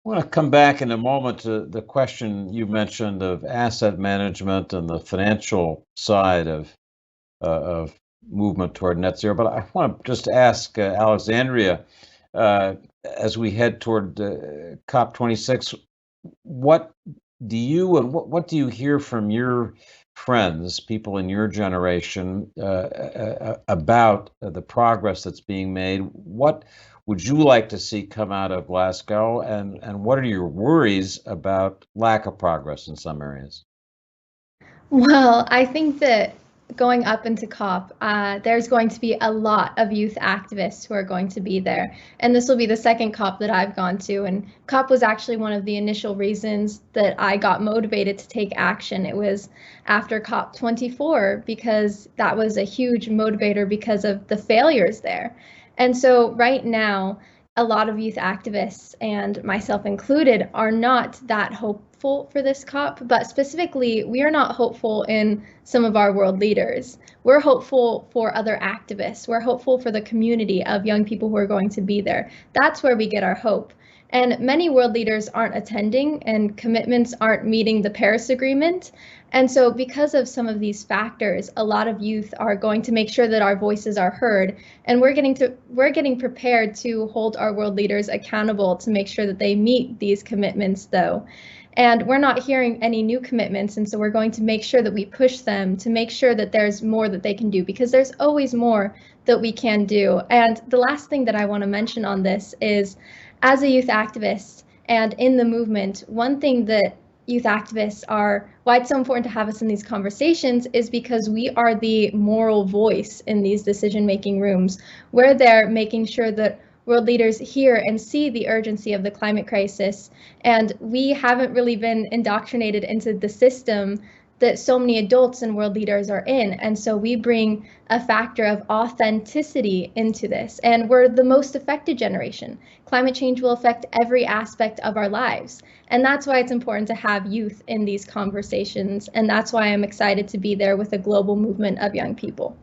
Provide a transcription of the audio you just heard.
I want to come back in a moment to the question you mentioned of asset management and the financial side of movement toward net zero. But I want to just ask Alexandria, uh, as we head toward COP26, what what do you hear from your friends, people in your generation, about the progress that's being made? What would you like to see come out of Glasgow, and what are your worries about lack of progress in some areas? Well, I think that going up into COP, there's going to be a lot of youth activists who are going to be there. And this will be the second COP that I've gone to. And COP was actually one of the initial reasons that I got motivated to take action. It was after COP 24, because that was a huge motivator because of the failures there. And so right now, a lot of youth activists, and myself included, are not that hopeful for this COP, but specifically, we are not hopeful in some of our world leaders. We're hopeful for other activists. We're hopeful for the community of young people who are going to be there. That's where we get our hope. And many world leaders aren't attending, and commitments aren't meeting the Paris Agreement. And so because of some of these factors, a lot of youth are going to make sure that our voices are heard. And we're getting prepared to hold our world leaders accountable to make sure that they meet these commitments, though. And we're not hearing any new commitments, and so we're going to make sure that we push them to make sure that there's more that they can do, because there's always more that we can do. And the last thing that I want to mention on this is, as a youth activist and in the movement, one thing that youth activists are, why it's so important to have us in these conversations, is because we are the moral voice in these decision-making rooms. We're there making sure that world leaders hear and see the urgency of the climate crisis. And we haven't really been indoctrinated into the system that so many adults and world leaders are in. And so we bring a factor of authenticity into this. And we're the most affected generation. Climate change will affect every aspect of our lives. And that's why it's important to have youth in these conversations. And that's why I'm excited to be there with a global movement of young people.